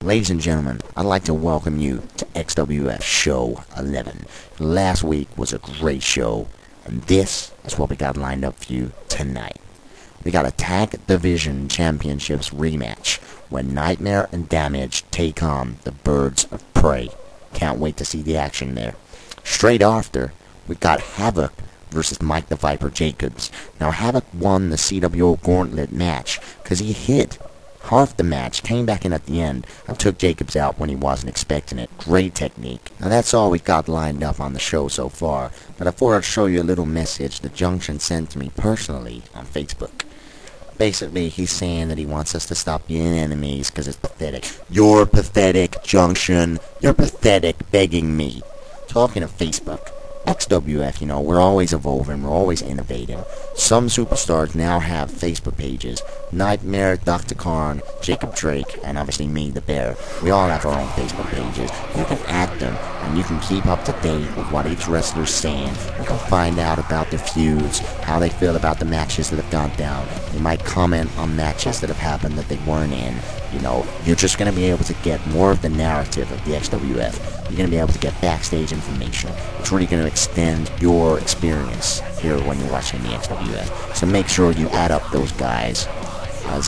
Ladies and gentlemen, I'd like to welcome you to XWF Show 11. Last week was a great show, and this is what we got lined up for you tonight. We got a Tag Division Championships rematch when Nightmare and Damage take on the Birds of Prey. Can't wait to see the action there. Straight after, we got Havoc versus Mike the Viper Jacobs. Now, Havoc won the CWO Gauntlet match because he hit half the match, came back in at the end, and took Jacobs out when he wasn't expecting it. Great technique. Now, that's all we got lined up on the show so far, but I thought I'd show you a little message that Junction sent to me personally on Facebook. Basically, he's saying that he wants us to stop being enemies because it's pathetic. You're pathetic, Junction. You're pathetic, begging me. Talking of Facebook, XWF, we're always evolving, we're always innovating. Some superstars now have Facebook pages. Nightmare, Dr. Karn, Jacob Drake, and obviously me, the Bear. We all have our own Facebook pages. You can add them, and you can keep up to date with what each wrestler's saying. You can find out about their feuds, how they feel about the matches that have gone down. They might comment on matches that have happened that they weren't in. You're just going to be able to get more of the narrative of the XWF. You're going to be able to get backstage information. It's really going to extend your experience here when you're watching the XWF. So make sure you add up those guys.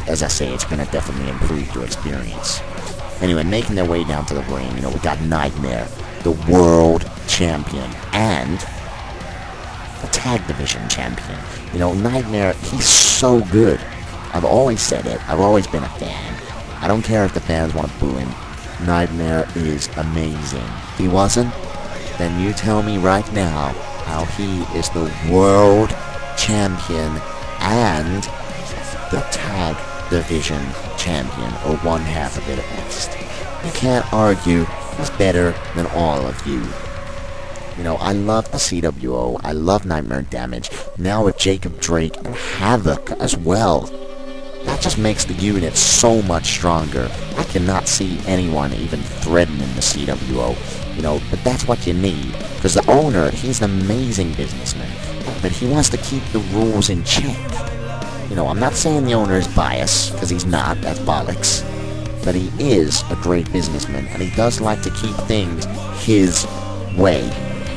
As I say, it's going to definitely improve your experience. Anyway, making their way down to the ring, we got Nightmare, the world champion, and the tag division champion. Nightmare, he's so good. I've always said it. I've always been a fan. I don't care if the fans want to boo him. Nightmare is amazing. If he wasn't, then you tell me right now how he is the world champion and the tag division champion, or one half of it at least. You can't argue he's better than all of you. I love the CWO. I love Nightmare and Damage. Now with Jacob Drake and Havoc as well. That just makes the unit so much stronger. I cannot see anyone even threatening the CWO. But that's what you need. Because the owner, he's an amazing businessman. But he wants to keep the rules in check. I'm not saying the owner is biased, because he's not, that's bollocks. But he is a great businessman, and he does like to keep things his way.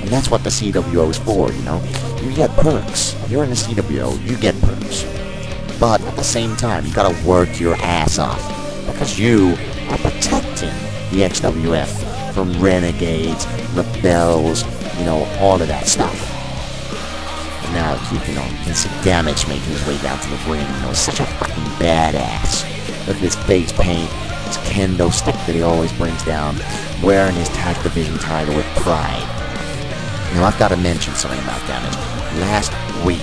And that's what the CWO is for, You get perks. If you're in the CWO, you get perks. But at the same time, you gotta work your ass off. Because you are protecting the XWF from renegades, rebels, all of that stuff. And now, you can see Damage making his way down to the ring. He's such a fucking badass. Look at his face paint, his kendo stick that he always brings down, wearing his tag division title with pride. Now, I've got to mention something about Damage. Last week,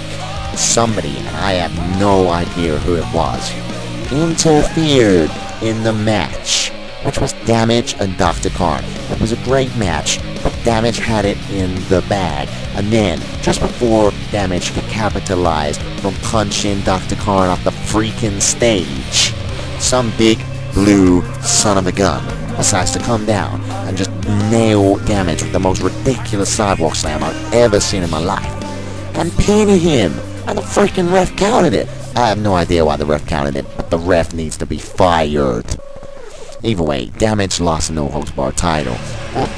somebody, and I have no idea who it was, interfered in the match, which was Damage and Dr. Karn. It was a great match, but Damage had it in the bag. And then, just before Damage could capitalize from punching Dr. Karn off the freaking stage, some big blue son of a gun decides to come down and just nail Damage with the most ridiculous sidewalk slam I've ever seen in my life. And pin him! And the freaking ref counted it. I have no idea why the ref counted it, but the ref needs to be fired. Either way, Damage lost the no-holds-barred title. But,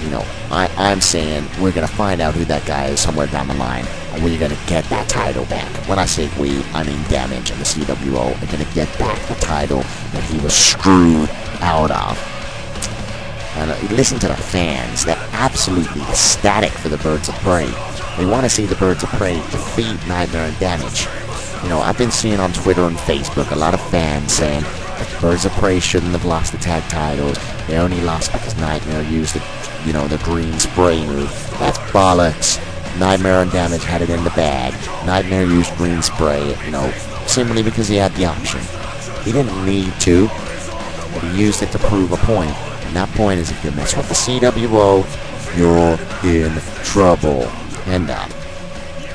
I'm saying we're going to find out who that guy is somewhere down the line, and we're going to get that title back. When I say we, I mean Damage and the CWO are going to get back the title that he was screwed out of. And listen to the fans. They're absolutely ecstatic for the Birds of Prey. They want to see the Birds of Prey defeat Nightmare and Damage. I've been seeing on Twitter and Facebook a lot of fans saying that Birds of Prey shouldn't have lost the tag titles. They only lost because Nightmare used the green spray move. That's bollocks. Nightmare and Damage had it in the bag. Nightmare used green spray, simply because he had the option. He didn't need to, but he used it to prove a point. And that point is, if you mess with the CWO, you're in trouble. And,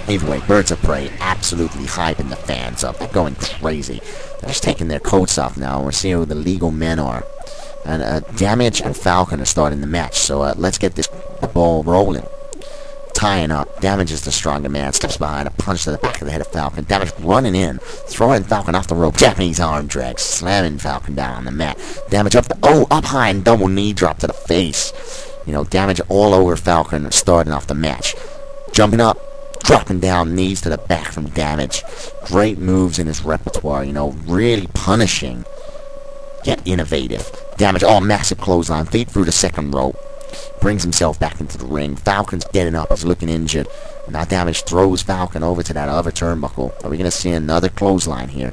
either way, Birds of Prey absolutely hyping the fans up. They're going crazy. They're just taking their coats off now, and we're seeing who the legal men are. And, Damage and Falcon are starting the match, so, let's get this ball rolling. tying up. Damage is the stronger man. Steps behind, a punch to the back of the head of Falcon. Damage running in, throwing Falcon off the rope. Japanese arm drag, slamming Falcon down on the mat. Damage up up high and double knee drop to the face. You know, damage all over Falcon starting off the match. Jumping up, dropping down, knees to the back from Damage. Great moves in his repertoire, you know, really punishing, yet innovative. Damage, massive clothesline, feet through the second rope. Brings himself back into the ring. Falcon's getting up, he's looking injured. Now Damage throws Falcon over to that other turnbuckle. Are we going to see another clothesline here?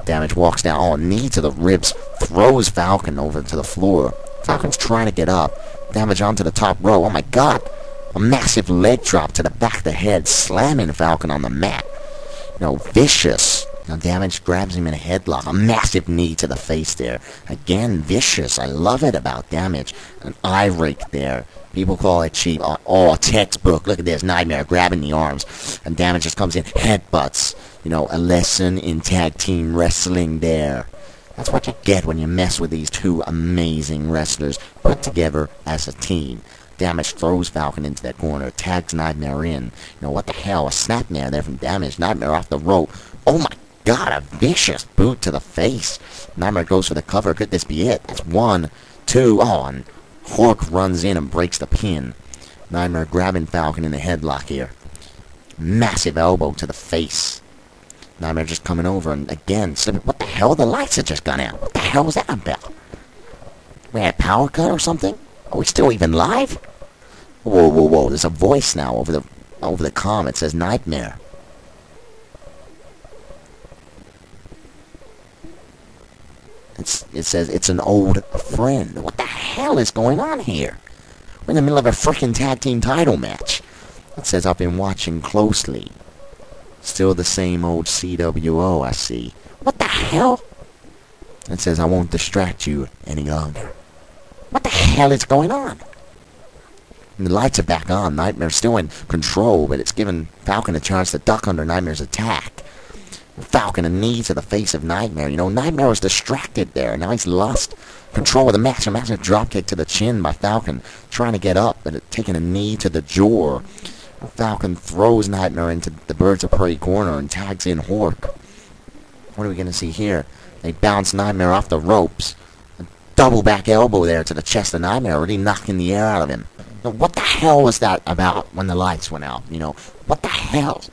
Damage walks down, knee to the ribs, throws Falcon over to the floor. Falcon's trying to get up. Damage onto the top row. Oh my god! A massive leg drop to the back of the head, slamming Falcon on the mat. You know, vicious. Now Damage grabs him in a headlock. A massive knee to the face there. Again, vicious. I love it about Damage. An eye rake there. People call it cheap. Textbook. Look at this. Nightmare grabbing the arms. And Damage just comes in. Headbutts. You know, a lesson in tag team wrestling there. That's what you get when you mess with these two amazing wrestlers put together as a team. Damage throws Falcon into that corner. Tags Nightmare in. You know, what the hell? A snapmare there from Damage. Nightmare off the rope. Oh my god, a vicious boot to the face. Nightmare goes for the cover. Could this be it? That's 1, 2. And Hork runs in and breaks the pin. Nightmare grabbing Falcon in the headlock here. Massive elbow to the face. Nightmare just coming over and again slipping. What the hell? The lights had just gone out. What the hell was that about? We had a power cut or something? Are we still even live? Whoa. There's a voice now over the comm. It says Nightmare. It says it's an old friend. What the hell is going on here? We're in the middle of a freaking tag team title match. It says I've been watching closely. Still the same old CWO, I see. What the hell? It says I won't distract you any longer. What the hell is going on? And the lights are back on. Nightmare's still in control, but it's giving Falcon a chance to duck under Nightmare's attack. Falcon a knee to the face of Nightmare. You know, Nightmare was distracted there. Now he's lost control of the match. A massive dropkick to the chin by Falcon. Trying to get up, but taking a knee to the jaw. Falcon throws Nightmare into the Birds of Prey corner and tags in Hork. What are we going to see here? They bounce Nightmare off the ropes. A double back elbow there to the chest of Nightmare, really knocking the air out of him. Now, what the hell was that about when the lights went out? You know, what the hell?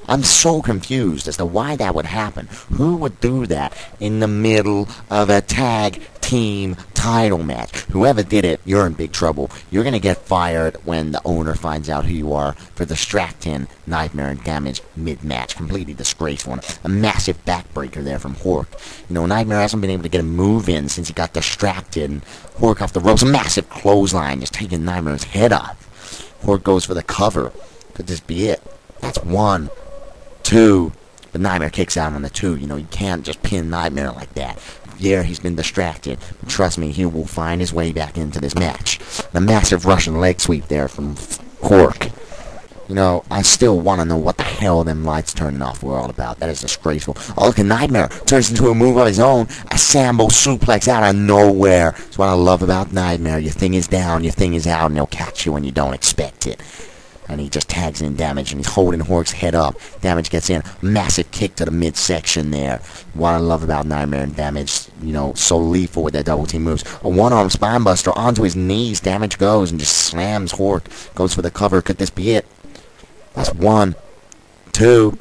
I'm so confused as to why that would happen. Who would do that in the middle of a tag team title match? Whoever did it, you're in big trouble. You're going to get fired when the owner finds out who you are for distracting Nightmare and Damage mid-match. Completely disgraceful. A massive backbreaker there from Hork. You know, Nightmare hasn't been able to get a move in since he got distracted. And Hork off the ropes. A massive clothesline just taking Nightmare's head off. Hork goes for the cover. Could this be it? That's 1, 2. But Nightmare kicks out on the 2. You know, you can't just pin Nightmare like that. Yeah, he's been distracted. But trust me, he will find his way back into this match. The massive Russian leg sweep there from Hork. You know, I still want to know what the hell them lights turning off were all about. That is disgraceful. Oh, look at Nightmare. Turns into a move of his own. A Sambo suplex out of nowhere. That's what I love about Nightmare. Your thing is down, your thing is out, and he'll catch you when you don't expect it. And he just tags in Damage, and he's holding Hork's head up. Damage gets in. Massive kick to the midsection there. What I love about Nightmare and Damage, you know, so lethal with their double team moves. A one-arm spinebuster onto his knees. Damage goes and just slams Hork. Goes for the cover. Could this be it? That's 1, 2.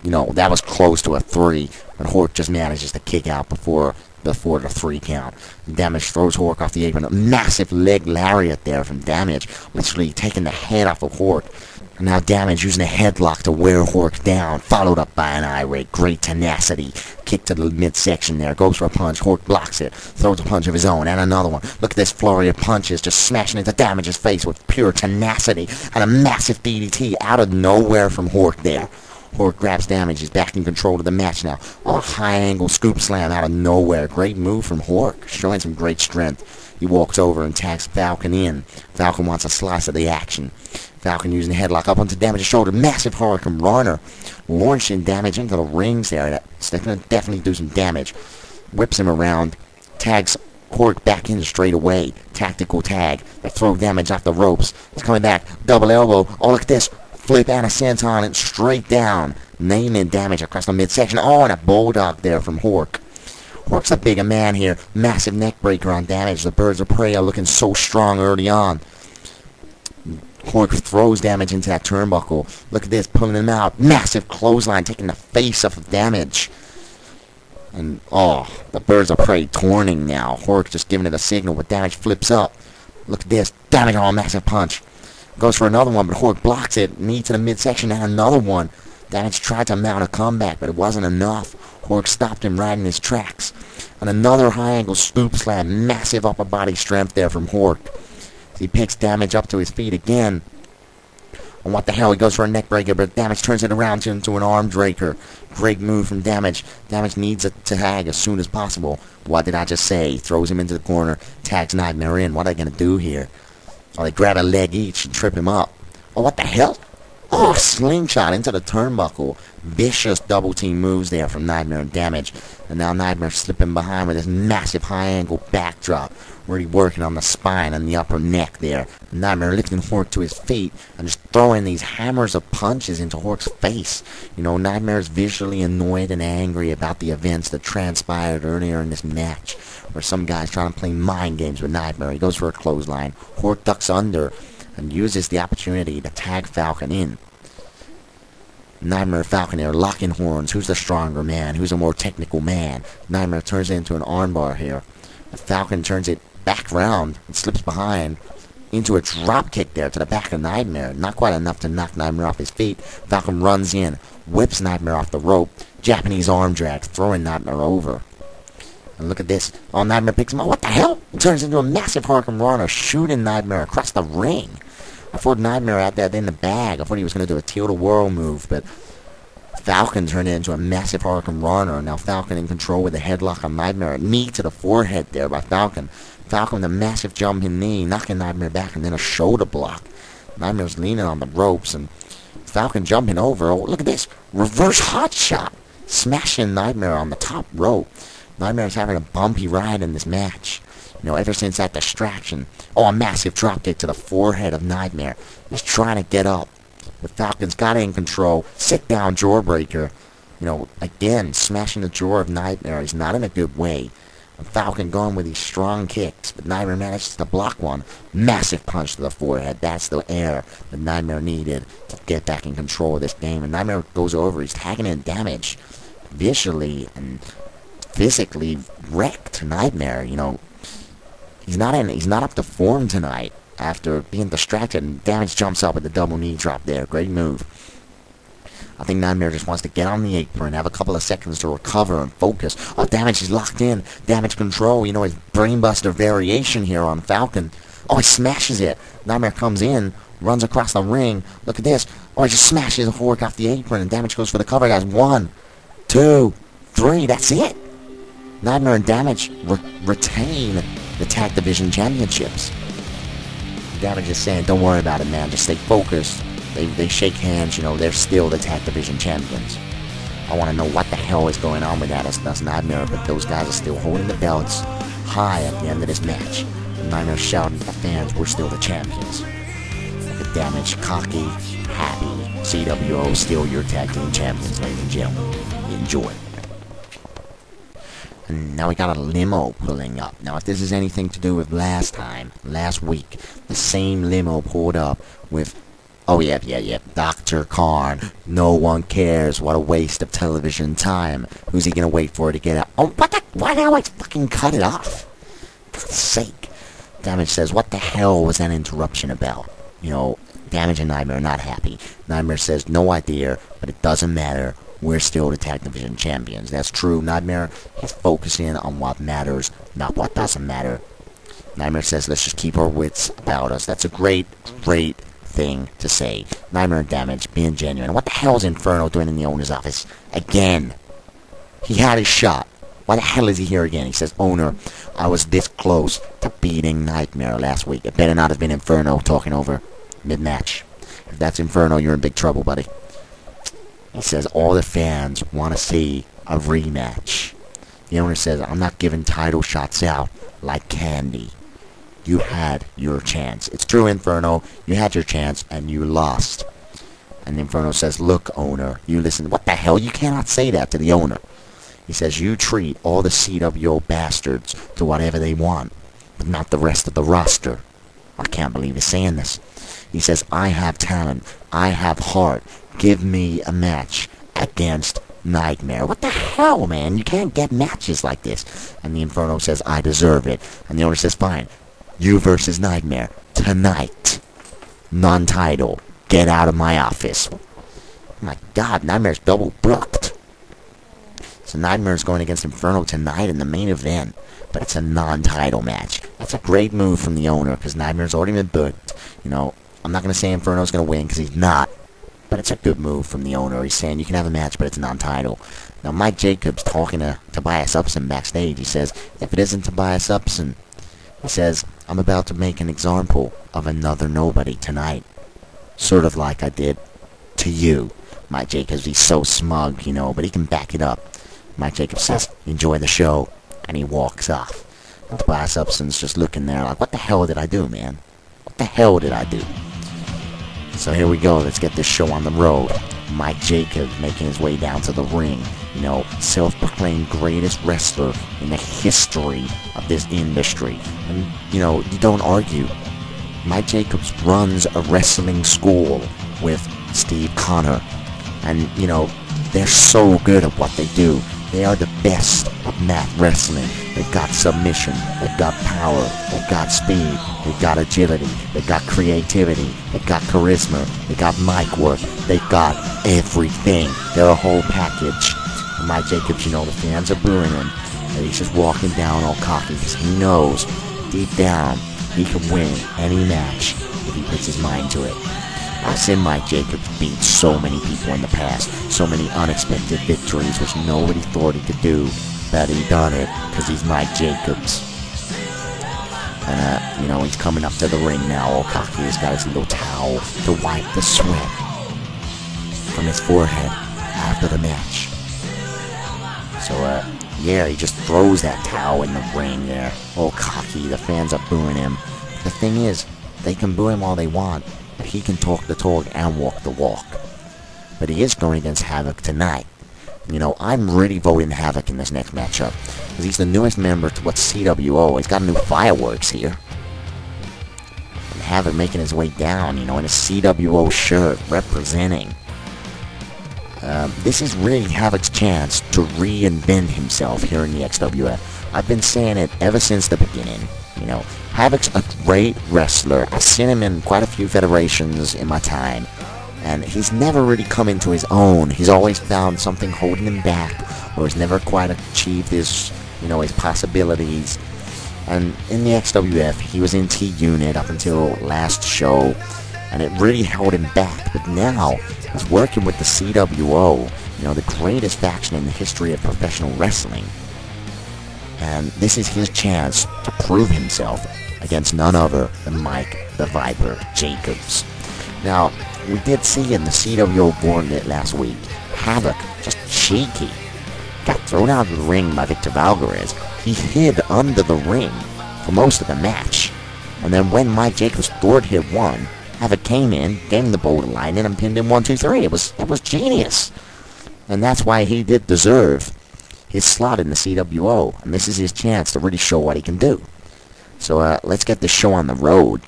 You know, that was close to a 3. But Hork just manages to kick out before the 3 count. Damage throws Hork off the apron. A massive leg lariat there from Damage. Literally taking the head off of Hork. And now Damage using a headlock to wear Hork down. Followed up by an eye rake. Great tenacity. Kick to the midsection there. Goes for a punch. Hork blocks it. Throws a punch of his own. And another one. Look at this flurry of punches. Just smashing into Damage's face with pure tenacity. And a massive DDT out of nowhere from Hork there. Hork grabs Damage. He's back in control of the match now. A high-angle scoop slam out of nowhere. Great move from Hork. Showing some great strength. He walks over and tags Falcon in. Falcon wants a slice of the action. Falcon using the headlock up onto Damage's shoulder. Massive Hurricane Runner. Launching Damage into the rings there. That's going to definitely do some damage. Whips him around. Tags Hork back in straight away. Tactical tag. They throw Damage off the ropes. He's coming back. Double elbow. Oh, look at this. Flip and a senton and straight down. Nailing Damage across the midsection. Oh, and a bulldog there from Hork. Hork's a bigger man here. Massive neck breaker on Damage. The Birds of Prey are looking so strong early on. Hork throws Damage into that turnbuckle. Look at this, pulling him out. Massive clothesline, taking the face off of Damage. And, oh, the Birds of Prey torning now. Hork just giving it a signal, but Damage flips up. Look at this. Damage on a massive punch. Goes for another one, but Hork blocks it. Knee to the midsection and another one. Damage tried to mount a comeback, but it wasn't enough. Hork stopped him right in his tracks. And another high angle scoop slam. Massive upper body strength there from Hork. He picks Damage up to his feet again. And what the hell, he goes for a neck breaker, but Damage turns it around into an arm breaker. Great move from Damage. Damage needs a tag as soon as possible. What did I just say? Throws him into the corner, tags Nightmare in. What are they going to do here? Oh, they grab a leg each and trip him up. Oh, what the hell? Oh, slingshot into the turnbuckle. Vicious double team moves there from Nightmare and Damage. And now Nightmare slipping behind with this massive high angle backdrop. Really working on the spine and the upper neck there. Nightmare lifting Hork to his feet and just throwing these hammers of punches into Hork's face. You know, Nightmare's visually annoyed and angry about the events that transpired earlier in this match, where some guy's trying to play mind games with Nightmare. He goes for a clothesline. Hork ducks under and uses the opportunity to tag Falcon in. Nightmare Falcon here, locking horns. Who's the stronger man? Who's a more technical man? Nightmare turns it into an armbar here. The Falcon turns it back round and slips behind into a drop kick there to the back of Nightmare. Not quite enough to knock Nightmare off his feet. Falcon runs in, whips Nightmare off the rope. Japanese arm drag, throwing Nightmare over. And look at this. Oh, Nightmare picks him up. What the hell? It turns into a massive Hurricane Runner, shooting Nightmare across the ring. I thought Nightmare had that in the bag. I thought he was going to do a tilt-a-whirl move, but Falcon turned it into a massive Hurricane Runner. Now Falcon in control with a headlock on Nightmare. Knee to the forehead there by Falcon. Falcon with a massive jumping knee, knocking Nightmare back, and then a shoulder block. Nightmare's leaning on the ropes, and Falcon jumping over. Oh, look at this. Reverse hot shot. Smashing Nightmare on the top rope. Nightmare's having a bumpy ride in this match. You know, ever since that distraction. Oh, a massive dropkick to the forehead of Nightmare. He's trying to get up. But Falcon's got it in control. Sit down jawbreaker. You know, again, smashing the jaw of Nightmare. He's not in a good way. And Falcon going with these strong kicks. But Nightmare manages to block one. Massive punch to the forehead. That's the air that Nightmare needed to get back in control of this game. And Nightmare goes over. He's tagging in Damage. Visually and physically wrecked Nightmare. You know, he's not up to form tonight after being distracted, and Damage jumps up with the double knee drop there. Great move. I think Nightmare just wants to get on the apron, have a couple of seconds to recover and focus. Oh, Damage is locked in. Damage control. You know, his brainbuster variation here on Falcon. Oh, he smashes it. Nightmare comes in, runs across the ring. Look at this. Oh, he just smashes Hork off the apron, and Damage goes for the cover, guys. 1, 2, 3. That's it. Nightmare and Damage retain the Tag Division Championships. Damage is saying, don't worry about it, man. Just stay focused. They shake hands, you know. They're still the Tag Division Champions. I want to know what the hell is going on with that. That's Nightmare, but those guys are still holding the belts high at the end of this match. And Nightmare shouting at the fans, we're still the champions. Look at Damage, cocky, happy. CWO, still your Tag Team Champions, ladies and gentlemen. Enjoy. And now we got a limo pulling up. Now, if this is anything to do with last week, the same limo pulled up with, oh, yeah, Dr. Khan. No one cares. What a waste of television time. Who's he gonna wait for to get out? Oh, what the? Why now I fucking cut it off? For God's sake. Damage says, what the hell was that interruption about? You know, Damage and Nightmare are not happy. Nightmare says, no idea, but it doesn't matter. We're still the Tag Division Champions. That's true. Nightmare is focusing on what matters, not what doesn't matter. Nightmare says, let's just keep our wits about us. That's a great thing to say. Nightmare and Damage being genuine. What the hell is Inferno doing in the owner's office? Again. He had his shot. Why the hell is he here again? He says, owner, I was this close to beating Nightmare last week. It better not have been Inferno talking over mid-match. If that's Inferno, you're in big trouble, buddy. He says all the fans want to see a rematch. The owner says, I'm not giving title shots out like candy. You had your chance. It's true, Inferno. You had your chance and you lost. And Inferno says, look, owner, you listen. What the hell? You cannot say that to the owner. He says, you treat all the CWO bastards to whatever they want, but not the rest of the roster. I can't believe he's saying this. He says, I have talent. I have heart. Give me a match against Nightmare. What the hell, man? You can't get matches like this. And the Inferno says, I deserve it. And the owner says, fine. You versus Nightmare. Tonight. Non-title. Get out of my office. Oh my God, Nightmare's double booked. So Nightmare's going against Inferno tonight in the main event. But it's a non-title match. That's a great move from the owner, because Nightmare's already been booked. You know, I'm not going to say Inferno's going to win, because he's not. But it's a good move from the owner. He's saying you can have a match, but it's non-title. Now, Mike Jacobs talking to Tobias Upson backstage. He says, if it isn't Tobias Upson, he says, I'm about to make an example of another nobody tonight. Sort of like I did to you. Mike Jacobs, he's so smug, you know, but he can back it up. Mike Jacobs says, enjoy the show, and he walks off. And Tobias Upson's just looking there like, what the hell did I do, man? What the hell did I do? So here we go, let's get this show on the road. Mike Jacobs making his way down to the ring. You know, self-proclaimed greatest wrestler in the history of this industry. And, you know, you don't argue. Mike Jacobs runs a wrestling school with Steve Connor. And, you know, they're so good at what they do. They are the best of mat wrestling. They've got submission, they've got power, they've got speed, they've got agility, they've got creativity, they've got charisma, they've got mic work, they've got everything. They're a whole package. And Mike Jacobs, you know, the fans are booing him, and he's just walking down all cocky because he knows deep down he can win any match if he puts his mind to it. I've seen Mike Jacobs beat so many people in the past, so many unexpected victories which nobody thought he could do, but he done it because he's Mike Jacobs. And, you know, he's coming up to the ring now all cocky. He's got his little towel to wipe the sweat from his forehead after the match. So, yeah, he just throws that towel in the ring there, all cocky. The fans are booing him. The thing is, they can boo him all they want, but he can talk the talk and walk the walk. But he is going against Havoc tonight. You know, I'm really voting Havoc in this next matchup, because he's the newest member to what's CWO. He's got new fireworks here. And Havoc making his way down, you know, in a CWO shirt, representing. This is really Havoc's chance to reinvent himself here in the XWF. I've been saying it ever since the beginning. You know, Havoc's a great wrestler. I've seen him in quite a few federations in my time, and he's never really come into his own. He's always found something holding him back, or he's never quite achieved his, you know, his possibilities. And in the XWF, he was in T-Unit up until last show, and it really held him back. But now, he's working with the CWO, you know, the greatest faction in the history of professional wrestling. And this is his chance to prove himself against none other than Mike the Viper Jacobs. Now, we did see in the CWO Gauntlet last week, Havoc, just cheeky, got thrown out of the ring by Victor Valgarez. He hid under the ring for most of the match. And then when Mike Jacobs third hit one, Havoc came in, gave him the borderline, and pinned him 1, 2, 3. It was genius. And that's why he did deserve his slot in the CWO, and this is his chance to really show what he can do. So let's get this show on the road.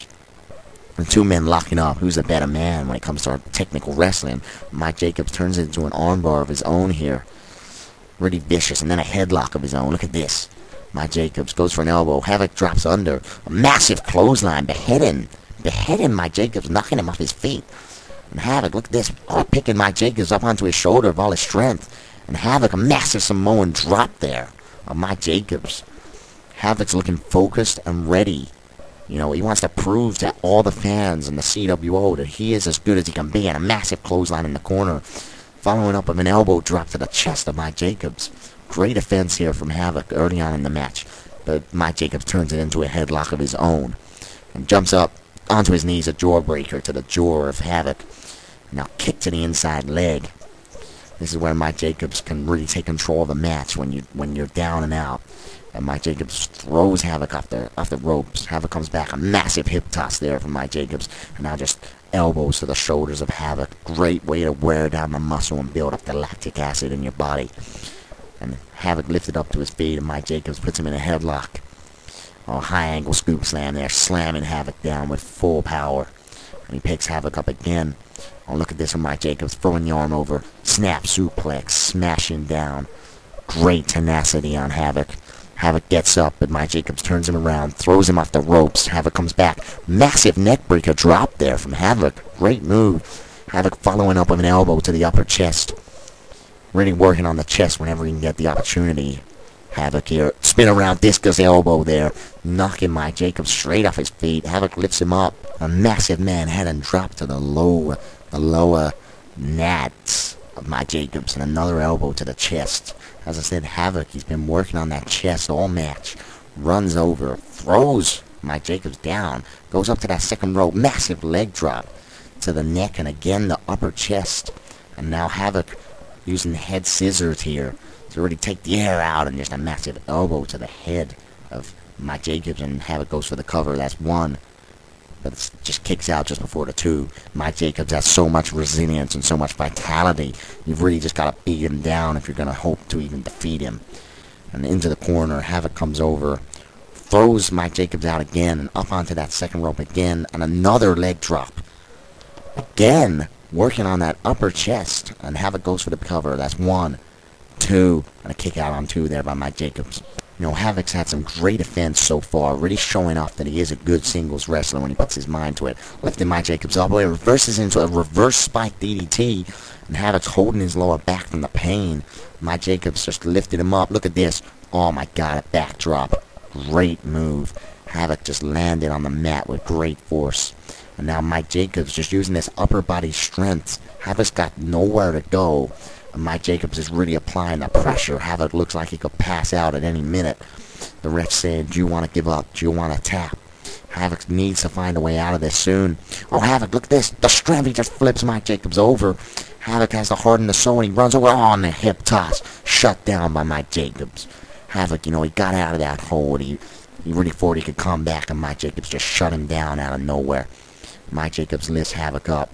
The two men locking up. Who's the better man when it comes to our technical wrestling? Mike Jacobs turns it into an armbar of his own here. Really vicious, and then a headlock of his own. Look at this. Mike Jacobs goes for an elbow. Havoc drops under. A massive clothesline, beheading Mike Jacobs, knocking him off his feet. And Havoc, look at this, picking Mike Jacobs up onto his shoulder of all his strength. And Havoc, a massive Samoan drop there of Mike Jacobs. Havoc's looking focused and ready. You know, he wants to prove to all the fans in the CWO that he is as good as he can be. And a massive clothesline in the corner, following up with an elbow drop to the chest of Mike Jacobs. Great offense here from Havoc early on in the match. But Mike Jacobs turns it into a headlock of his own. And jumps up onto his knees, a jawbreaker to the jaw of Havoc. Now kick to the inside leg. This is where Mike Jacobs can really take control of the match when you're down and out. And Mike Jacobs throws Havoc off the ropes. Havoc comes back, a massive hip toss there from Mike Jacobs, and now just elbows to the shoulders of Havoc. Great way to wear down the muscle and build up the lactic acid in your body. And Havoc lifted up to his feet, and Mike Jacobs puts him in a headlock. Oh, high angle scoop slam there, slamming Havoc down with full power. And he picks Havoc up again. Oh, look at this from Mike Jacobs, throwing the arm over, snap suplex, smashing down. Great tenacity on Havoc. Havoc gets up, but Mike Jacobs turns him around, throws him off the ropes. Havoc comes back. Massive neckbreaker drop there from Havoc. Great move. Havoc following up with an elbow to the upper chest. Really working on the chest whenever he can get the opportunity. Havoc here. Spin around discus elbow there. Knocking Mike Jacobs straight off his feet. Havoc lifts him up. A massive Manhattan drop to the lower nads of Mike Jacobs. And another elbow to the chest. As I said, Havoc, he's been working on that chest all match. Runs over, throws Mike Jacobs down, goes up to that second rope, massive leg drop to the neck, and again the upper chest. And now Havoc using head scissors here to really take the air out, and just a massive elbow to the head of Mike Jacobs, and Havoc goes for the cover. That's one. But it just kicks out just before the two. Mike Jacobs has so much resilience and so much vitality. You've really just got to beat him down if you're going to hope to even defeat him. And into the corner, Havoc comes over, throws Mike Jacobs out again, and up onto that second rope again, and another leg drop. Again, working on that upper chest, and Havoc goes for the cover. That's one, two, and a kick out on two there by Mike Jacobs. You know, Havoc's had some great defense so far, really showing off that he is a good singles wrestler when he puts his mind to it. Lifting Mike Jacobs up, he reverses into a reverse spike DDT, and Havoc's holding his lower back from the pain. Mike Jacobs just lifted him up. Look at this. Oh my god, a backdrop. Great move. Havoc just landed on the mat with great force. And now Mike Jacobs just using this upper body strength. Havoc's got nowhere to go. And Mike Jacobs is really applying the pressure. Havoc looks like he could pass out at any minute. The ref said, do you want to give up? Do you want to tap? Havoc needs to find a way out of this soon. Oh, Havoc, look at this. The strength, he just flips Mike Jacobs over. Havoc has the heart in the soul, and he runs over. Oh, and the hip toss. Shut down by Mike Jacobs. Havoc, you know, he got out of that hold. He really thought he could come back, and Mike Jacobs just shut him down out of nowhere. Mike Jacobs lifts Havoc up.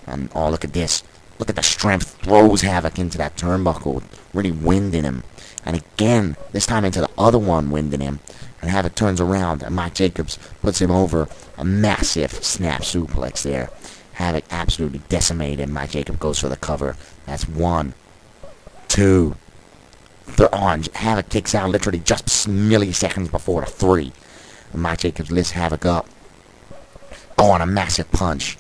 And, oh, look at this. Look at the strength, throws Havoc into that turnbuckle, really winding him. And again, this time into the other one, winding him. And Havoc turns around, and Mike Jacobs puts him over. A massive snap suplex there. Havoc absolutely decimated. Mike Jacobs goes for the cover. That's one, two, three. Oh, Havoc kicks out literally just milliseconds before the three. And Mike Jacobs lifts Havoc up. Oh, and a massive punch.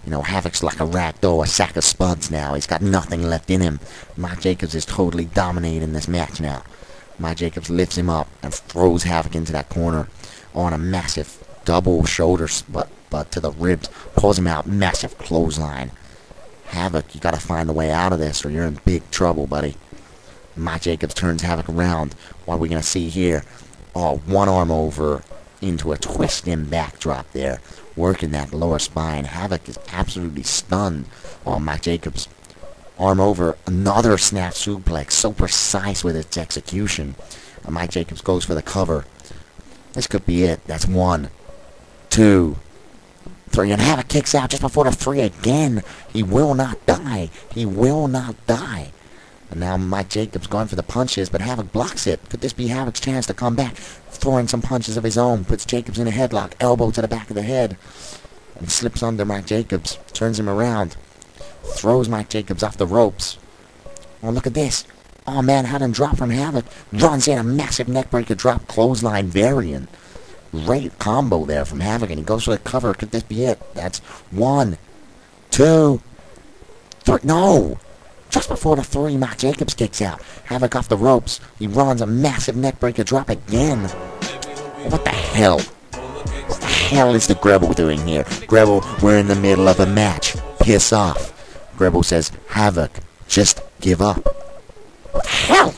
You know, Havoc's like a ragdoll, a sack of spuds now. He's got nothing left in him. Mike Jacobs is totally dominating this match now. Mike Jacobs lifts him up and throws Havoc into that corner on a massive double shoulder but to the ribs. Pulls him out, massive clothesline. Havoc, you got to find a way out of this or you're in big trouble, buddy. Mike Jacobs turns Havoc around. What are we going to see here? Oh, one arm over into a twisting backdrop there. Working that lower spine. Havoc is absolutely stunned. Oh, Mike Jacobs. Arm over. Another snap suplex. So precise with its execution. And Mike Jacobs goes for the cover. This could be it. That's one, two, three. And Havoc kicks out just before the three again. He will not die. He will not die. And now Mike Jacobs going for the punches, but Havoc blocks it. Could this be Havoc's chance to come back? Throwing some punches of his own. Puts Jacobs in a headlock. Elbow to the back of the head. And slips under Mike Jacobs. Turns him around. Throws Mike Jacobs off the ropes. Oh, look at this. Oh, Manhattan drop from Havoc. Runs in a massive neckbreaker drop. Clothesline variant. Great combo there from Havoc. And he goes for the cover. Could this be it? That's one, two, three. No! Just before the three, Mike Jacobs kicks out. Havoc off the ropes. He runs a massive neckbreaker drop again. What the hell? What the hell is the Grebel doing here? Grebel, we're in the middle of a match. Piss off. Grebel says, Havoc, just give up. What the hell?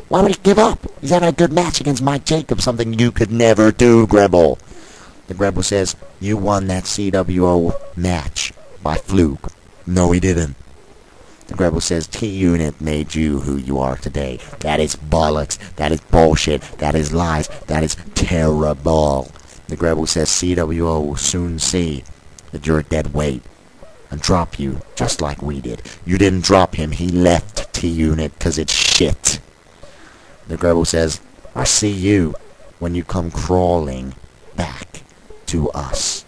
Why would he give up? He's having a good match against Mike Jacobs, something you could never do, Grebel. The Grebel says, you won that CWO match by fluke. No, he didn't. The Rebel says T-Unit made you who you are today. That is bollocks. That is bullshit. That is lies. That is terrible. The Rebel says CWO will soon see that you're a dead weight and drop you just like we did. You didn't drop him. He left T-Unit because it's shit. The Rebel says, I see you when you come crawling back to us.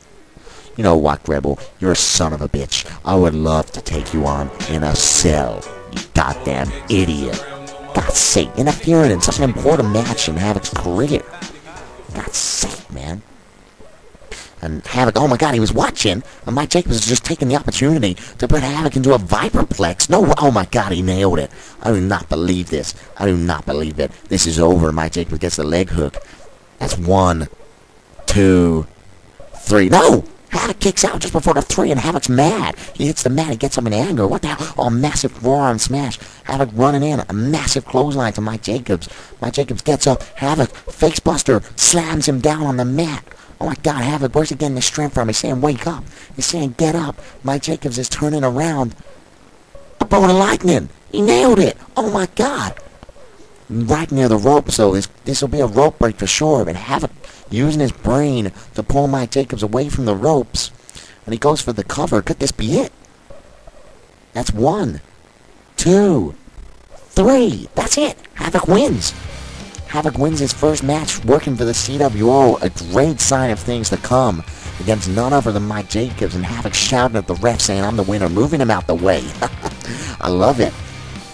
You know what, Rebel? You're a son of a bitch. I would love to take you on in a cell. You goddamn idiot. God's sake, interfering in such an important match in Havoc's career. God's sake, man. And Havoc, oh my god, he was watching, and Mike Jacobs was just taking the opportunity to put Havoc into a Viperplex. No, oh my god, he nailed it. I do not believe this. I do not believe it. This is over. Mike Jacobs gets the leg hook. That's 1, 2, 3. No! Havoc kicks out just before the 3, and Havoc's mad. He hits the mat, he gets up in anger. What the hell? Oh, massive forearm smash. Havoc running in, a massive clothesline to Mike Jacobs. Mike Jacobs gets up, Havoc, facebuster, slams him down on the mat. Oh my god, Havoc, where's he getting the strength from? He's saying, wake up. He's saying, get up. Mike Jacobs is turning around. A bolt of lightning. He nailed it. Oh my god. Right near the rope, so this will be a rope break for sure. But Havoc using his brain to pull Mike Jacobs away from the ropes. And he goes for the cover. Could this be it? That's 1, 2, 3. That's it. Havoc wins. Havoc wins his first match working for the CWO, a great sign of things to come against none other than Mike Jacobs, and Havoc shouting at the ref saying, I'm the winner, moving him out the way. I love it.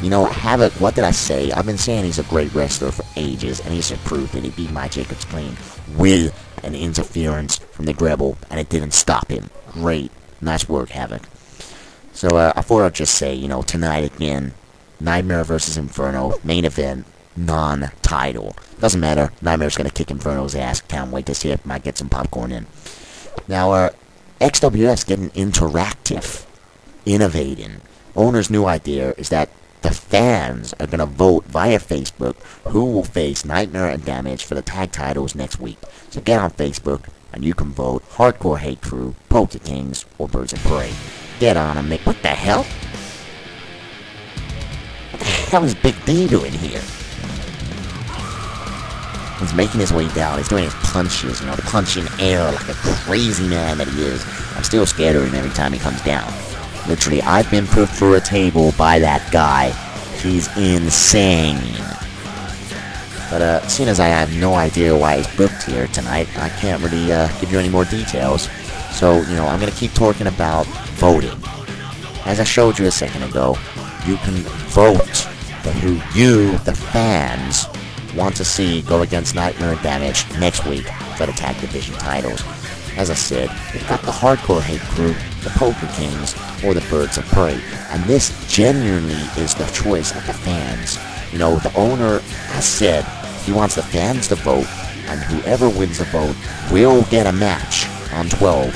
You know, Havoc, what did I say? I've been saying he's a great wrestler for ages, and he's proved that he beat Mike Jacobs clean with an interference from the Rebel, and it didn't stop him. Great. Nice work, Havoc. So, I thought I'd just say, you know, tonight again, Nightmare versus Inferno, main event, non-title. Doesn't matter. Nightmare's gonna kick Inferno's ass. Can't wait to see it. Might get some popcorn in. Now, XWF's getting interactive, innovating. Owner's new idea is that the fans are gonna vote via Facebook who will face Nightmare and Damage for the tag titles next week. So get on Facebook and you can vote Hardcore Hate Crew, Poker Kings, or Birds of Prey. Get on and make. What the hell? What the hell is Big D doing here? He's making his way down. He's doing his punches, you know, punching air like a crazy man that he is. I'm still scared of him every time he comes down. Literally, I've been put through a table by that guy. He's insane. But, seeing as I have no idea why he's booked here tonight, I can't really, give you any more details. So, you know, I'm gonna keep talking about voting. As I showed you a second ago, you can vote for who you, the fans, want to see go against Nightmare and Damage next week for the tag division titles. As I said, we've got the Hardcore Hate Crew, the Poker Kings, or the Birds of Prey, and this genuinely is the choice of the fans. You know, the owner has said he wants the fans to vote, and whoever wins the vote will get a match on 12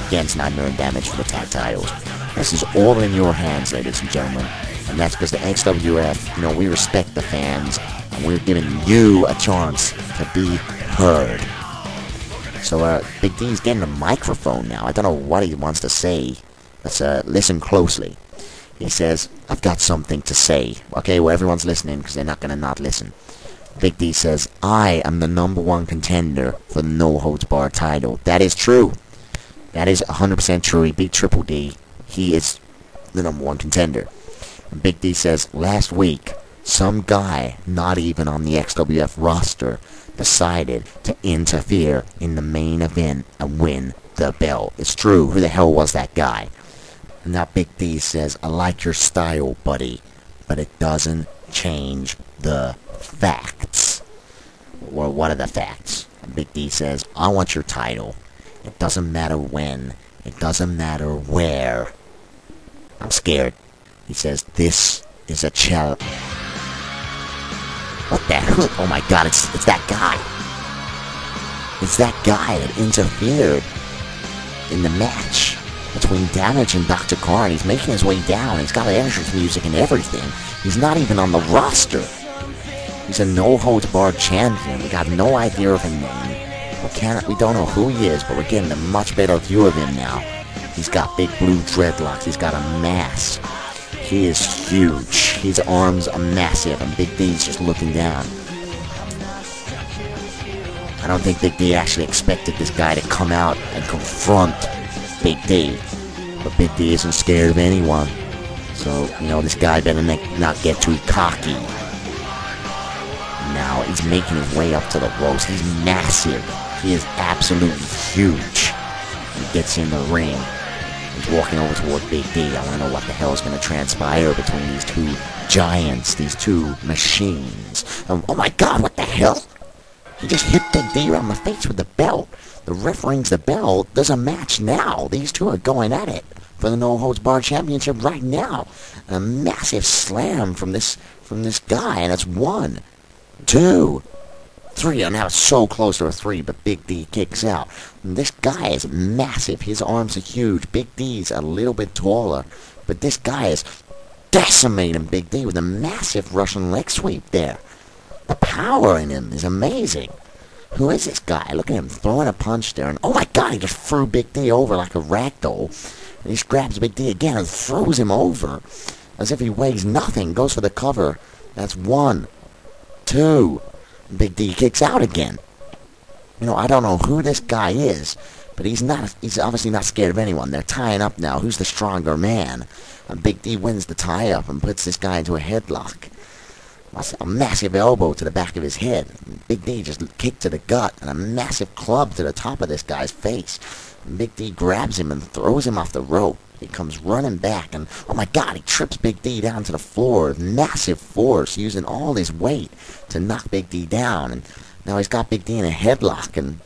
against Nightmare and Damage for the tag titles. This is all in your hands, ladies and gentlemen, and that's because the XWF, you know, we respect the fans, and we're giving you a chance to be heard. So, Big D's getting a microphone now. I don't know what he wants to say. Let's, listen closely. He says, I've got something to say. Okay, well, everyone's listening because they're not gonna not listen. Big D says, I am the #1 contender for the No Holds Barred title. That is true. That is 100% true. He beat Triple D. He is the #1 contender. And Big D says, last week, some guy not even on the XWF roster decided to interfere in the main event and win the belt. It's true. Who the hell was that guy? And now Big D says, I like your style, buddy, but it doesn't change the facts. Well, what are the facts? And Big D says, I want your title. It doesn't matter when. It doesn't matter where. I'm scared. He says, this is a challenge. What the hell? Oh my god, it's that guy. It's that guy that interfered in the match between Damage and Dr. Carr, and he's making his way down. He's got entrance music and everything. He's not even on the roster. He's a no-holds-barred champion. We got no idea of a name. We don't know who he is, but we're getting a much better view of him now. He's got big blue dreadlocks. He's got a mask. He is huge. His arms are massive, and Big D's just looking down. I don't think Big D actually expected this guy to come out and confront Big D. But Big D isn't scared of anyone. So, this guy better not get too cocky. Now, he's making his way up to the ropes. He's massive. He is absolutely huge. He gets in the ring. He's walking over toward Big D. I want to know what the hell is going to transpire between these two giants, these two machines. Oh my god, what the hell? He just hit Big D around the face with the belt. The ref rings the bell. There's a match now. These two are going at it for the No Holds Barred Championship right now. A massive slam from this guy, and it's 1, 2, 3. And now it's so close to a 3, but Big D kicks out. And this guy is massive. His arms are huge. Big D's a little bit taller, but this guy is decimating Big D with a massive Russian leg sweep there. The power in him is amazing. Who is this guy? Look at him throwing a punch there. And oh my god, he just threw Big D over like a ragdoll. And he just grabs Big D again and throws him over as if he weighs nothing. Goes for the cover. That's 1, 2. Big D kicks out again. I don't know who this guy is, but he's obviously not scared of anyone. They're tying up now. Who's the stronger man? And Big D wins the tie-up and puts this guy into a headlock. A massive elbow to the back of his head. Big D just kicked to the gut and a massive club to the top of this guy's face. Big D grabs him and throws him off the rope. He comes running back and, oh my god, he trips Big D down to the floor with massive force, using all his weight to knock Big D down. And now he's got Big D in a headlock and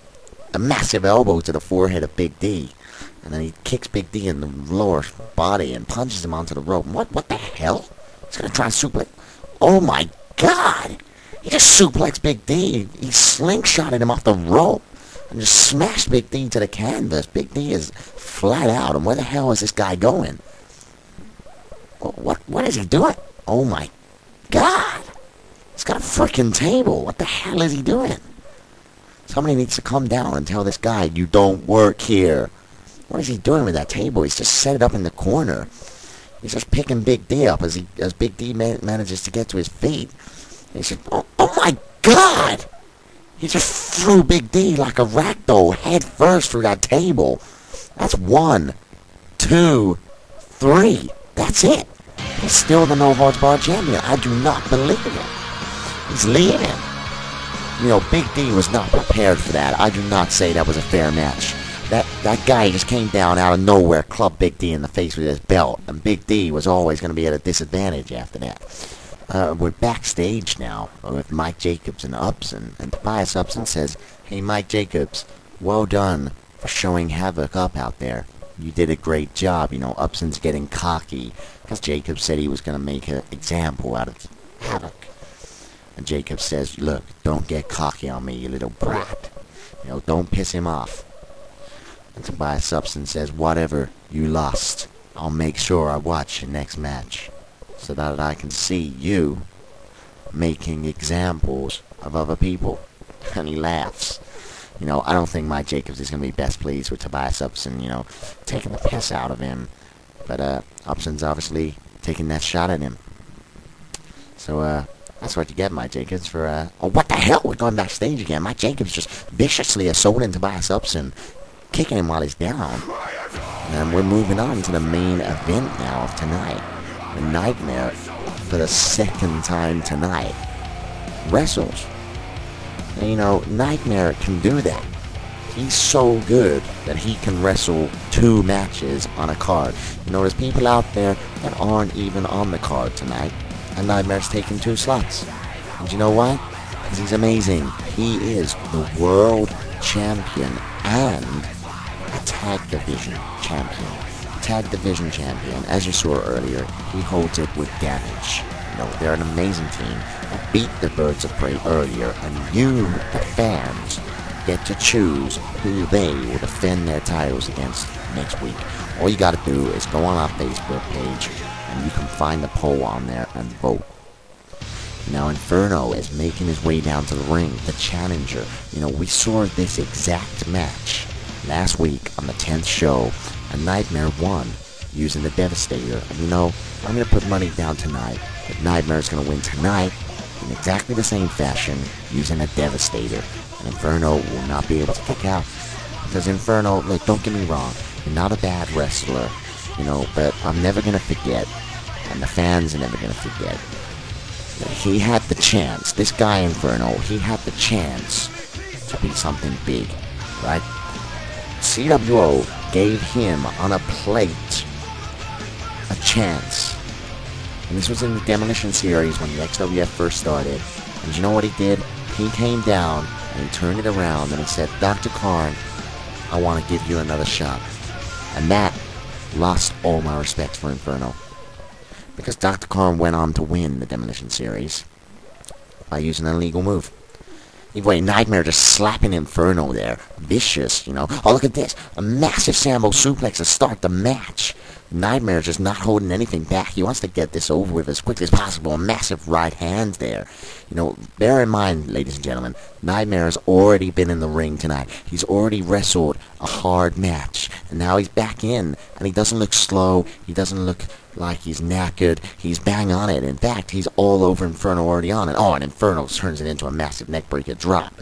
a massive elbow to the forehead of Big D. And then he kicks Big D in the lower body and punches him onto the rope. What the hell? He's gonna try and suplex. Oh my god! He just suplexed Big D. He slingshotted him off the rope and just smashed Big D to the canvas. Big D is flat out. And where the hell is this guy going? What is he doing? Oh my god! He's got a freaking table. What the hell is he doing? Somebody needs to come down and tell this guy, you don't work here. What is he doing with that table? He's just set it up in the corner. He's just picking Big D up as Big D manages to get to his feet. He said, oh my god! He just threw Big D like a ragdoll head first through that table. That's 1, 2, 3. That's it. He's still the No Holds Barred champion. I do not believe it. He's leaving. Big D was not prepared for that. I do not say that was a fair match. That guy just came down out of nowhere, clubbed Big D in the face with his belt, and Big D was always going to be at a disadvantage after that. We're backstage now with Mike Jacobs and Upson, and Tobias Upson says, hey Mike Jacobs, well done for showing Havoc up out there. You did a great job. Upson's getting cocky, because Jacobs said he was going to make an example out of Havoc. And Jacobs says, look, don't get cocky on me, you little brat. Don't piss him off. And Tobias Upson says, whatever, you lost. I'll make sure I watch your next match, so that I can see you making examples of other people. And he laughs. I don't think Mike Jacobs is going to be best pleased with Tobias Upson, taking the piss out of him. But Upson's obviously taking that shot at him. So, that's what you get, Mike Jacobs, for, oh, what the hell? We're going backstage again. Mike Jacobs just viciously assaulting Tobias Upson, kicking him while he's down. And we're moving on to the main event now of tonight. The Nightmare, for the second time tonight, wrestles. And, Nightmare can do that. He's so good that he can wrestle 2 matches on a card. There's people out there that aren't even on the card tonight, and Nightmare's taking 2 slots. And you know why? Because he's amazing. He is the world champion and a tag division champion. Tag division champion, as you saw earlier, he holds it with Damage. They're an amazing team that beat the Birds of Prey earlier, and you, the fans, get to choose who they will defend their titles against next week. All you gotta do is go on our Facebook page, and you can find the poll on there and vote. Now Inferno is making his way down to the ring, the challenger. We saw this exact match last week on the 10th show, and Nightmare won. using the Devastator. And you know, I'm going to put money down tonight that Nightmare's going to win tonight in exactly the same fashion using a Devastator. And Inferno will not be able to kick out. Because Inferno, look, don't get me wrong, you're not a bad wrestler, you know, but I'm never going to forget, and the fans are never going to forget, that he had the chance, this guy Inferno, he had the chance to be something big, right? CWO gave him on a plate a chance. And this was in the Demolition series when the XWF first started. And you know what he did? He came down and he turned it around and he said, Dr. Karn, I want to give you another shot. And that lost all my respect for Inferno. Because Dr. Karn went on to win the Demolition series by using an illegal move. Anyway, Nightmare just slapping Inferno there. Vicious, you know. Oh, look at this. A massive Sambo suplex to start the match. Nightmare just not holding anything back. He wants to get this over with as quickly as possible. A massive right hand there. You know, bear in mind, ladies and gentlemen, Nightmare's already been in the ring tonight. He's already wrestled a hard match. And now he's back in. And he doesn't look slow. He doesn't look like he's knackered. He's bang on it. In fact, he's all over Inferno already on it. Oh, and Inferno turns it into a massive neckbreaker drop.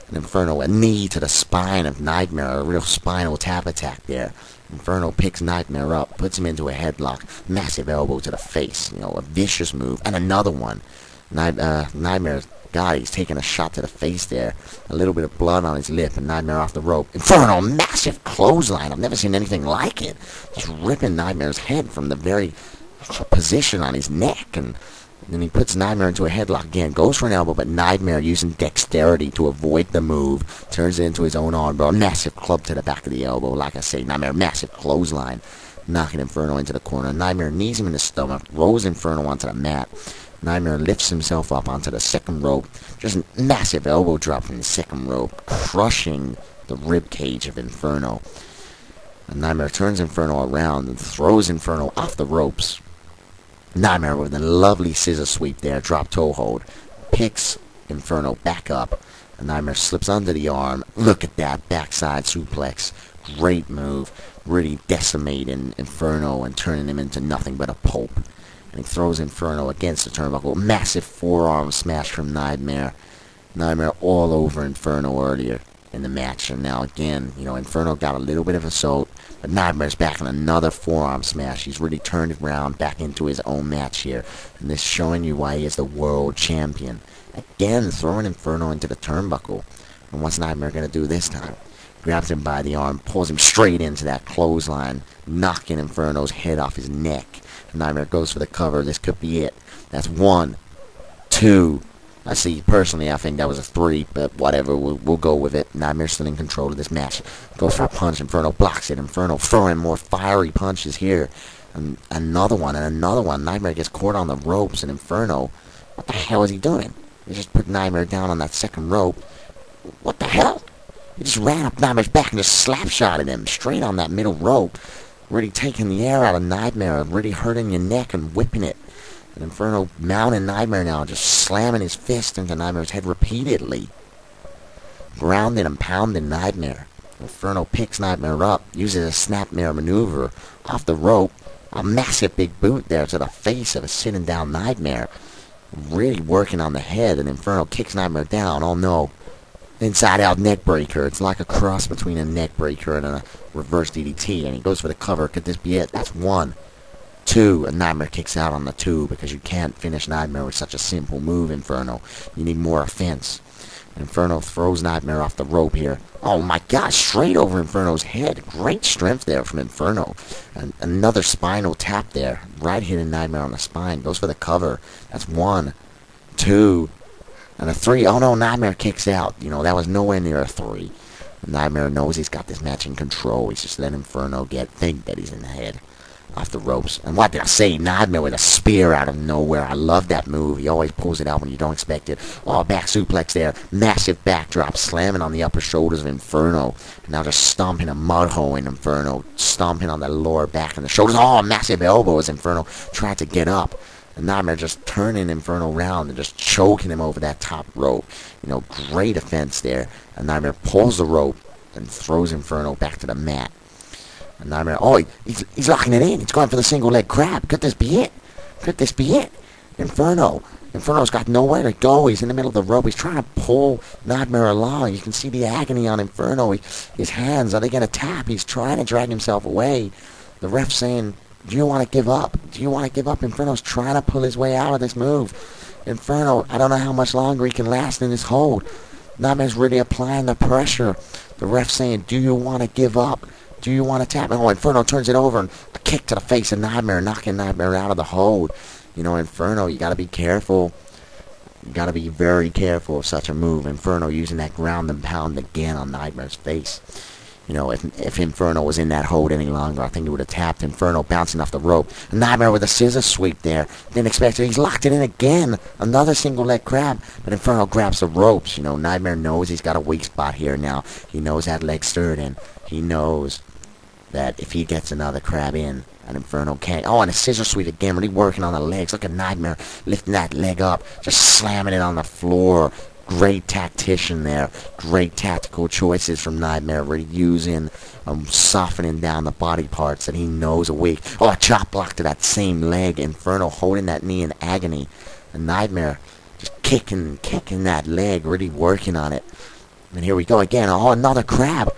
And Inferno, a knee to the spine of Nightmare. A real spinal tap attack there. Inferno picks Nightmare up, puts him into a headlock, massive elbow to the face, you know, a vicious move, and another one. Nightmare, God, he's taking a shot to the face there, a little bit of blood on his lip, and Nightmare off the rope. Inferno, massive clothesline, I've never seen anything like it, just ripping Nightmare's head from the very position on his neck, and then he puts Nightmare into a headlock again, goes for an elbow, but Nightmare, using dexterity to avoid the move, turns it into his own arm, bro. Massive club to the back of the elbow, like I say, Nightmare, massive clothesline, knocking Inferno into the corner. Nightmare knees him in the stomach, rolls Inferno onto the mat. Nightmare lifts himself up onto the second rope, just a massive elbow drop from the second rope, crushing the rib cage of Inferno. And Nightmare turns Inferno around and throws Inferno off the ropes. Nightmare with a lovely scissor sweep there, drop toe hold, picks Inferno back up, and Nightmare slips under the arm. Look at that backside suplex, great move, really decimating Inferno and turning him into nothing but a pulp. And he throws Inferno against the turnbuckle, massive forearm smash from Nightmare. Nightmare all over Inferno earlier in the match, and now again, you know, Inferno got a little bit of assault, but Nightmare's back on another forearm smash. He's really turned it around back into his own match here, and this showing you why he is the world champion. Again, throwing Inferno into the turnbuckle, and what's Nightmare going to do this time? Grabs him by the arm, pulls him straight into that clothesline, knocking Inferno's head off his neck. And Nightmare goes for the cover. This could be it. That's 1, 2. I see, personally, I think that was a 3, but whatever, we'll go with it. Nightmare's still in control of this match. Goes for a punch, Inferno blocks it. Inferno throwing more fiery punches here. And another one, and another one. Nightmare gets caught on the ropes, and Inferno, what the hell is he doing? He just put Nightmare down on that second rope. What the hell? He just ran up Nightmare's back and just slap-shotted him straight on that middle rope. Really taking the air out of Nightmare, really hurting your neck and whipping it. And Inferno mounting Nightmare now, just slamming his fist into Nightmare's head repeatedly. Grounding and pounding Nightmare. Inferno picks Nightmare up, uses a snapmare maneuver off the rope. A massive big boot there to the face of a sitting down Nightmare. Really working on the head, and Inferno kicks Nightmare down. Oh no. Inside out neck breaker. It's like a cross between a neck breaker and a reverse DDT. And he goes for the cover. Could this be it? That's 1, 2. And Nightmare kicks out on the 2 because you can't finish Nightmare with such a simple move, Inferno. You need more offense. Inferno throws Nightmare off the rope here. Oh my gosh, straight over Inferno's head. Great strength there from Inferno. And another spinal tap there. Right hitting Nightmare on the spine. Goes for the cover. That's 1, 2. And a 3. Oh no, Nightmare kicks out. You know, that was nowhere near a 3. Nightmare knows he's got this match in control. He's just letting Inferno think that he's in the head. Off the ropes. And what did I say? Nightmare with a spear out of nowhere. I love that move. He always pulls it out when you don't expect it. Oh, back suplex there. Massive backdrop. Slamming on the upper shoulders of Inferno. And now just stomping a mud hole in Inferno. Stomping on the lower back and the shoulders. Oh, massive elbow as Inferno tried to get up. And Nightmare just turning Inferno around and just choking him over that top rope. You know, great offense there. And Nightmare pulls the rope and throws Inferno back to the mat. And Nightmare, oh, he's locking it in. He's going for the single leg crab. Could this be it? Could this be it? Inferno's got nowhere to go. He's in the middle of the rope. He's trying to pull Nightmare along. You can see the agony on Inferno. His hands, are they going to tap? He's trying to drag himself away. The ref's saying, do you want to give up? Do you want to give up? Inferno's trying to pull his way out of this move. Inferno, I don't know how much longer he can last in this hold. Nightmare's really applying the pressure. The ref's saying, do you want to give up? Do you want to tap? Oh, Inferno turns it over and a kick to the face of Nightmare, knocking Nightmare out of the hold. You know, Inferno, you got to be careful. You got to be very careful of such a move. Inferno using that ground and pound again on Nightmare's face. You know, if Inferno was in that hold any longer, I think he would have tapped. Inferno bouncing off the rope. Nightmare with a scissor sweep there. Didn't expect it. He's locked it in again. Another single leg crab. But Inferno grabs the ropes. You know, Nightmare knows he's got a weak spot here now. He knows that leg stirred in. He knows that if he gets another crab in, and Inferno can't. Oh, and a scissor sweep again, really working on the legs. Look at Nightmare lifting that leg up, just slamming it on the floor. Great tactician there. Great tactical choices from Nightmare, really using, softening down the body parts that he knows are weak. Oh, a chop block to that same leg. Inferno holding that knee in agony. And Nightmare just kicking that leg, really working on it. And here we go again. Oh, another crab.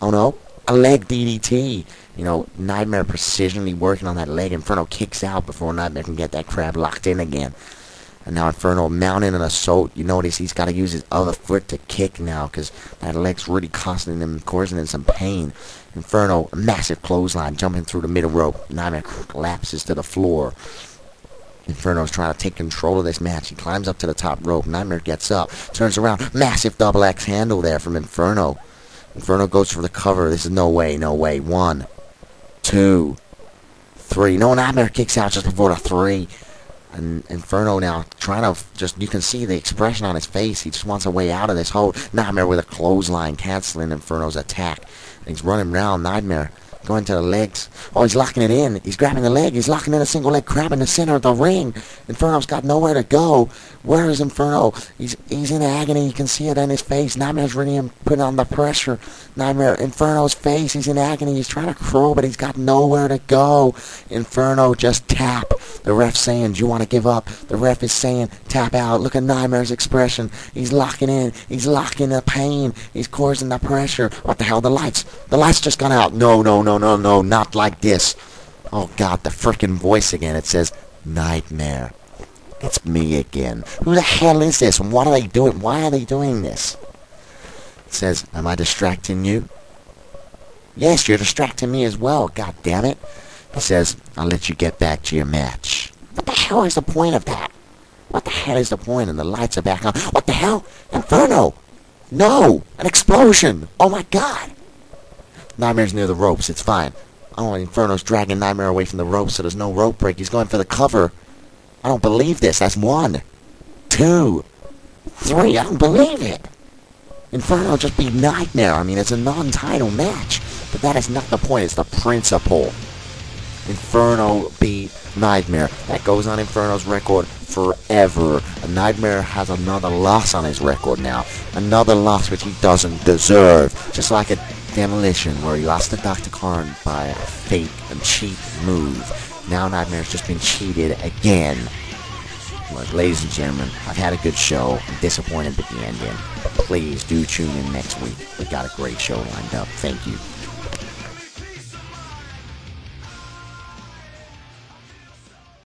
Oh no, a leg DDT. You know, Nightmare precisionally working on that leg. Inferno kicks out before Nightmare can get that crab locked in again. And now Inferno mounting an assault. You notice he's got to use his other foot to kick now because that leg's really causing him some pain. Inferno, a massive clothesline jumping through the middle rope. Nightmare collapses to the floor. Inferno's trying to take control of this match. He climbs up to the top rope. Nightmare gets up, turns around. Massive double X handle there from Inferno. Inferno goes for the cover. This is no way, no way. 1, 2, 3. No, Nightmare kicks out just before the 3. And Inferno now trying to just, you can see the expression on his face. He just wants a way out of this hole. Nightmare with a clothesline canceling Inferno's attack. And he's running around. Nightmare going to the legs. Oh, he's locking it in. He's grabbing the leg. He's locking in a single leg crab in the center of the ring. Inferno's got nowhere to go. Where is Inferno? He's in agony. You can see it in his face. Nightmare's really putting on the pressure. Nightmare, Inferno's face. He's in agony. He's trying to crawl, but he's got nowhere to go. Inferno just tap. The ref's saying, do you want to give up? The ref is saying, tap out. Look at Nightmare's expression. He's locking in. He's locking the pain. He's causing the pressure. What the hell? The lights. The lights just gone out. No, not like this. Oh, God, the frickin' voice again. It says, Nightmare. It's me again. Who the hell is this? And what are they doing? Why are they doing this? It says, am I distracting you? Yes, you're distracting me as well, God damn it. It says, I'll let you get back to your match. What the hell is the point of that? What the hell is the point? And the lights are back on. What the hell? Inferno! No! An explosion! Oh my God! Nightmare's near the ropes. It's fine. Oh, Inferno's dragging Nightmare away from the ropes, so there's no rope break. He's going for the cover. I don't believe this. That's 1, 2, 3. I don't believe it. Inferno just beat Nightmare. I mean, it's a non-title match. But that is not the point. It's the principle. Inferno beat Nightmare. That goes on Inferno's record forever. And Nightmare has another loss on his record now. Another loss which he doesn't deserve. Just like a Demolition, where he lost to Dr. Karn by a fake and cheap move. Now Nightmare's just been cheated again. Look, ladies and gentlemen, I've had a good show. I'm disappointed with the ending. Please do tune in next week. We got a great show lined up. Thank you.